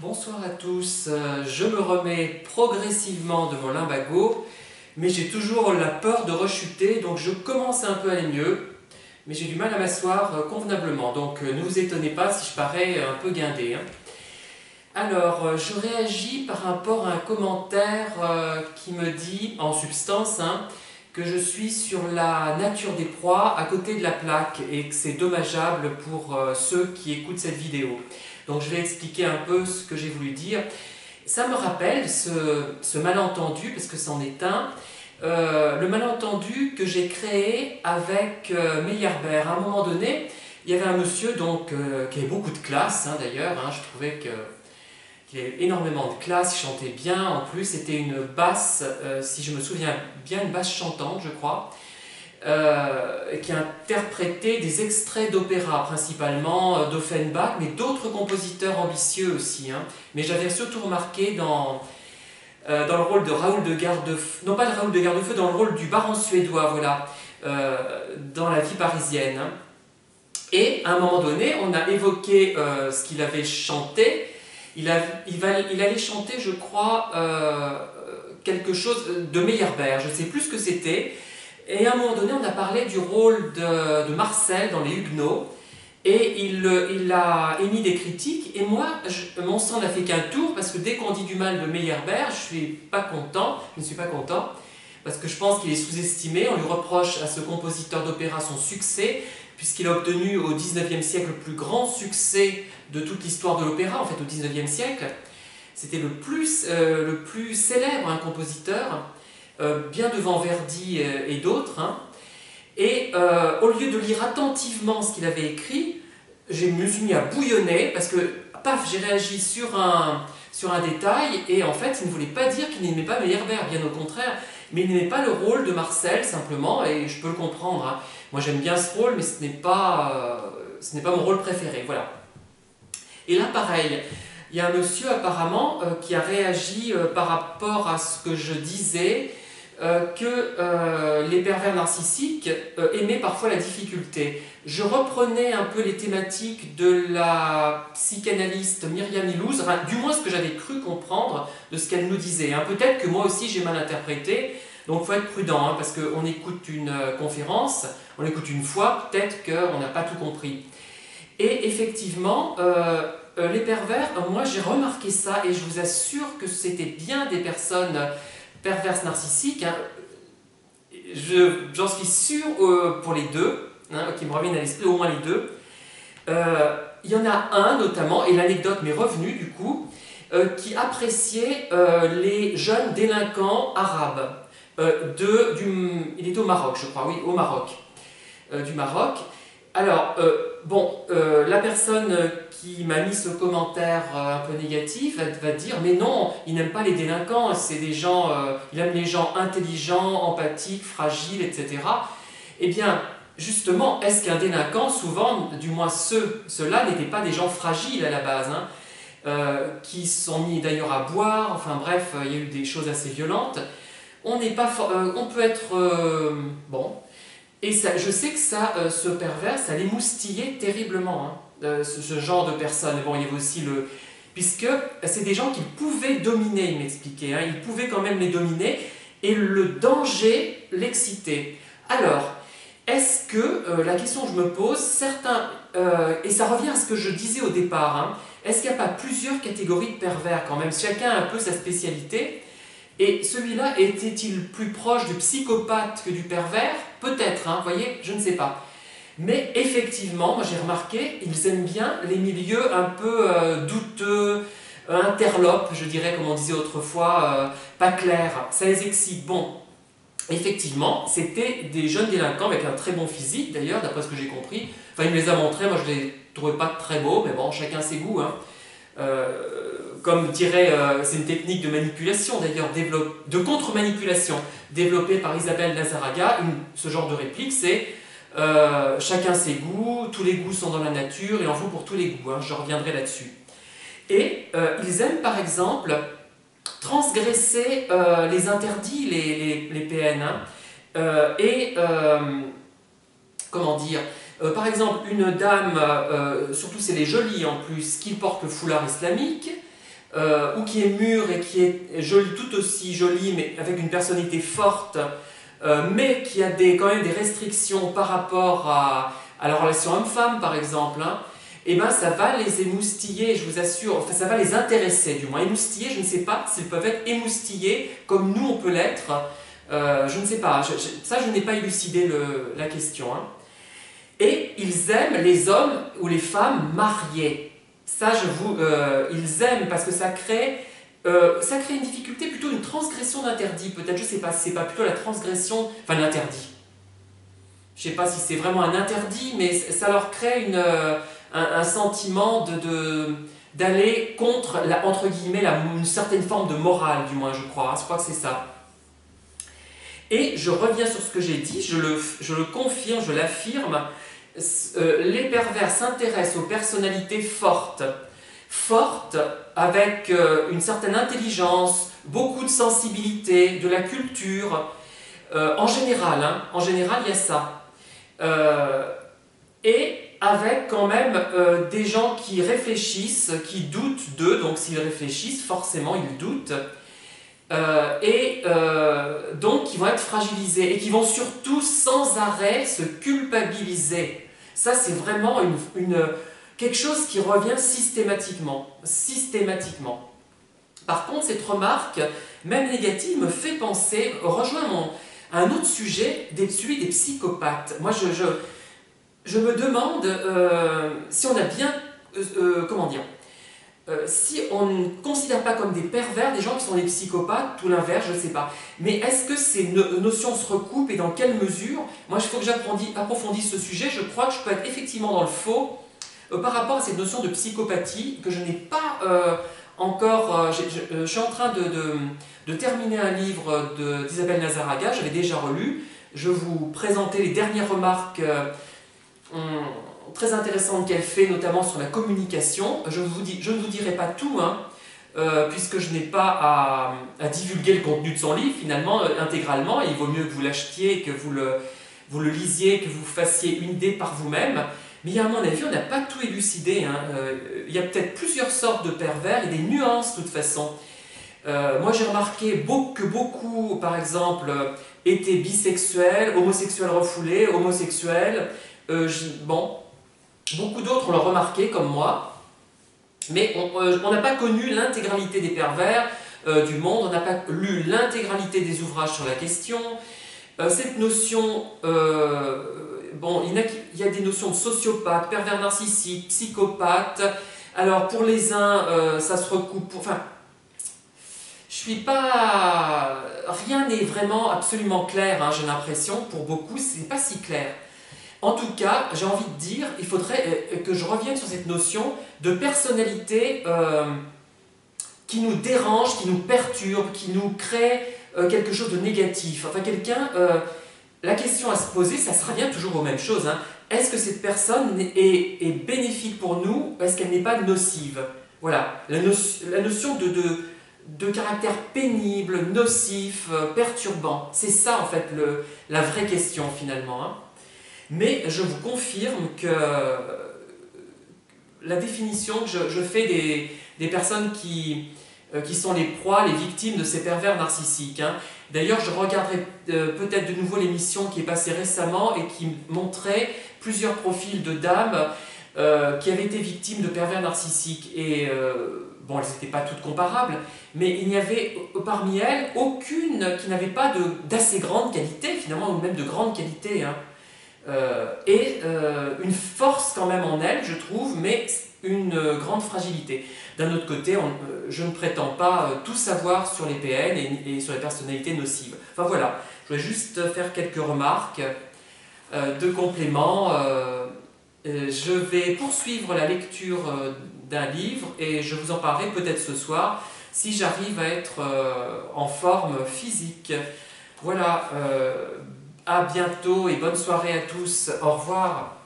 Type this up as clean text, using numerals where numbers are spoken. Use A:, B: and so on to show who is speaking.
A: Bonsoir à tous, je me remets progressivement de mon lumbago, mais j'ai toujours la peur de rechuter, donc je commence un peu à aller mieux, mais j'ai du mal à m'asseoir convenablement, donc ne vous étonnez pas si je parais un peu guindé, hein. Alors, je réagis par rapport à un commentaire qui me dit, en substance, hein, que je suis sur la nature des proies à côté de la plaque et que c'est dommageable pour ceux qui écoutent cette vidéo. Donc je vais expliquer un peu ce que j'ai voulu dire. Ça me rappelle ce malentendu, parce que c'en est un, le malentendu que j'ai créé avec Meyerbeer. À un moment donné, il y avait un monsieur donc, qui avait beaucoup de classe, hein, d'ailleurs, hein, je trouvais qu'il avait énormément de classe, il chantait bien, en plus c'était une basse, si je me souviens bien, une basse chantante, je crois, qui interprétait des extraits d'opéra, principalement d'Offenbach, mais d'autres compositeurs ambitieux aussi, hein. Mais j'avais surtout remarqué dans le rôle de Raoul de Gardefeu, non pas de Raoul de Gardefeu, dans le rôle du baron suédois, voilà, dans La vie parisienne, hein. Et à un moment donné, on a évoqué ce qu'il avait chanté. Il allait chanter, je crois, quelque chose de Meyerbeer, je ne sais plus ce que c'était. Et à un moment donné, on a parlé du rôle de Marcel dans Les Huguenots, et il a émis des critiques, et moi, mon sang n'a fait qu'un tour, parce que dès qu'on dit du mal de Meyerbeer, je ne suis pas content, parce que je pense qu'il est sous-estimé. On lui reproche à ce compositeur d'opéra son succès, puisqu'il a obtenu au XIXe siècle le plus grand succès de toute l'histoire de l'opéra, en fait au XIXe siècle. C'était le plus célèbre, un compositeur, bien devant Verdi et d'autres, hein. Et au lieu de lire attentivement ce qu'il avait écrit, je me suis mis à bouillonner, parce que, paf, j'ai réagi sur un détail, et en fait, il ne voulait pas dire qu'il n'aimait pas Meyerbeer, bien au contraire, mais il n'aimait pas le rôle de Marcel, simplement, et je peux le comprendre, hein. Moi j'aime bien ce rôle, mais ce n'est pas mon rôle préféré, voilà. Et là, pareil, il y a un monsieur apparemment qui a réagi par rapport à ce que je disais, que les pervers narcissiques aimaient parfois la difficulté. Je reprenais un peu les thématiques de la psychanalyste Myriam Illouz, enfin, du moins ce que j'avais cru comprendre de ce qu'elle nous disait, hein. Peut-être que moi aussi j'ai mal interprété, donc il faut être prudent, hein, parce qu'on écoute une conférence, on l'écoute une fois, peut-être qu'on n'a pas tout compris. Et effectivement, les pervers, moi j'ai remarqué ça, et je vous assure que c'était bien des personnes perverses narcissiques, hein. J'en suis sûr pour les deux, hein, qui me reviennent à l'esprit, au moins les deux. Il y en a un notamment, et l'anecdote m'est revenue du coup, qui appréciait les jeunes délinquants arabes. Il était au Maroc, je crois, oui, au Maroc. Du Maroc. Alors, la personne qui m'a mis ce commentaire un peu négatif va dire « Mais non, il n'aime pas les délinquants, c'est des gens, il aime les gens intelligents, empathiques, fragiles, etc. » Eh bien, justement, est-ce qu'un délinquant, souvent, du moins ceux-là, n'étaient pas des gens fragiles à la base, hein, qui se sont mis d'ailleurs à boire, enfin bref, il y a eu des choses assez violentes. On peut être... bon... Et ça, je sais que ça, ce pervers, ça l'émoustillait terriblement, hein, ce genre de personnes. Bon, il y avait aussi le... Puisque c'est des gens qu'il pouvait dominer, il m'expliquait, hein, il pouvait quand même les dominer, et le danger l'excitait. Alors, est-ce que, la question que je me pose, certains, et ça revient à ce que je disais au départ, hein, est-ce qu'il n'y a pas plusieurs catégories de pervers quand même? Chacun a un peu sa spécialité. Et celui-là était-il plus proche du psychopathe que du pervers? Peut-être, hein, vous voyez, je ne sais pas. Mais effectivement, moi j'ai remarqué, ils aiment bien les milieux un peu douteux, interlopes, je dirais, comme on disait autrefois, pas clairs. Ça les excite. Bon, effectivement, c'était des jeunes délinquants avec un très bon physique, d'ailleurs, d'après ce que j'ai compris. Enfin, il me les a montrés, moi je les trouvais pas très beaux, mais bon, chacun ses goûts, hein. Comme dirait, c'est une technique de manipulation d'ailleurs, de contre-manipulation, développée par Isabelle Lazaraga. Ce genre de réplique, c'est chacun ses goûts, tous les goûts sont dans la nature, il en faut pour tous les goûts, hein, je reviendrai là-dessus. Et ils aiment par exemple transgresser les interdits, les PN, hein, comment dire, par exemple, une dame, surtout c'est les jolies en plus, qui porte le foulard islamique, ou qui est mûr et qui est jolie, tout aussi jolie, mais avec une personnalité forte, mais qui a quand même des restrictions par rapport à la relation homme-femme, par exemple, hein, et ben ça va les émoustiller, je vous assure, enfin ça va les intéresser du moins. Émoustiller, je ne sais pas s'ils peuvent être émoustillés comme nous on peut l'être, je ne sais pas, ça je n'ai pas élucidé la question. Hein. Et ils aiment les hommes ou les femmes mariés. Ça, ils aiment parce que ça crée une difficulté, plutôt une transgression d'interdit. Peut-être, je ne sais pas si c'est pas plutôt la transgression, enfin l'interdit. Je ne sais pas si c'est vraiment un interdit, mais ça leur crée un sentiment d'aller contre, entre guillemets, une certaine forme de morale, du moins, je crois. Je crois que c'est ça. Et je reviens sur ce que j'ai dit, je le confirme, je l'affirme. Les pervers s'intéressent aux personnalités fortes, avec une certaine intelligence, beaucoup de sensibilité, de la culture, en général, il y a ça. Et avec quand même des gens qui réfléchissent, qui doutent d'eux, donc s'ils réfléchissent, forcément ils doutent, donc qui vont être fragilisés et qui vont surtout sans arrêt se culpabiliser. Ça, c'est vraiment quelque chose qui revient systématiquement. Par contre, cette remarque, même négative, me fait penser, rejoint à un autre sujet, celui des psychopathes. Moi, je me demande si on a bien... comment dire, si on ne considère pas comme des pervers des gens qui sont des psychopathes, ou l'inverse, je ne sais pas. Mais est-ce que ces notions se recoupent et dans quelle mesure? Moi, il faut que j'approfondisse ce sujet. Je crois que je peux être effectivement dans le faux par rapport à cette notion de psychopathie que je n'ai pas encore... je suis en train de terminer un livre d'Isabelle Nazaraga, j'avais déjà relu. Je vous présentais les dernières remarques très intéressantes qu'elle fait, notamment sur la communication. Je ne vous dirai pas tout, hein, puisque je n'ai pas à divulguer le contenu de son livre, finalement, intégralement. Il vaut mieux que vous l'achetiez, que vous le lisiez, que vous fassiez une idée par vous-même. Mais à mon avis, on n'a pas tout élucidé. Hein. Il y a peut-être plusieurs sortes de pervers et des nuances, de toute façon. Moi, j'ai remarqué que beaucoup, par exemple, étaient bisexuels, homosexuels refoulés, homosexuels. Bon, beaucoup d'autres l'ont remarqué, comme moi. Mais on n'a pas connu l'intégralité des pervers du monde, on n'a pas lu l'intégralité des ouvrages sur la question. Cette notion, bon, il y a des notions de sociopathe, pervers narcissique, psychopathe. Alors pour les uns, ça se recoupe. Enfin, je suis pas. Rien n'est vraiment absolument clair, hein, j'ai l'impression. Pour beaucoup, c'est pas si clair. En tout cas, j'ai envie de dire, il faudrait que je revienne sur cette notion de personnalité qui nous dérange, qui nous perturbe, qui nous crée quelque chose de négatif. Enfin, la question à se poser, ça se revient toujours aux mêmes choses. Hein. Est-ce que cette personne est bénéfique pour nous ou est-ce qu'elle n'est pas nocive? Voilà, la notion de caractère pénible, nocif, perturbant. C'est ça, en fait, la vraie question, finalement. Hein. Mais je vous confirme que la définition que je fais des personnes qui sont les proies, les victimes de ces pervers narcissiques. Hein. D'ailleurs, je regarderai peut-être de nouveau l'émission qui est passée récemment et qui montrait plusieurs profils de dames qui avaient été victimes de pervers narcissiques. Et bon, elles n'étaient pas toutes comparables, mais il n'y avait parmi elles aucune qui n'avait pas d'assez grande qualité, finalement, ou même de grande qualité. Hein. Une force quand même en elle, je trouve, mais une grande fragilité. D'un autre côté, je ne prétends pas tout savoir sur les PN et sur les personnalités nocives. Enfin voilà, je voulais juste faire quelques remarques de complément. Je vais poursuivre la lecture d'un livre et je vous en parlerai peut-être ce soir si j'arrive à être en forme physique. Voilà. À bientôt et bonne soirée à tous. Au revoir.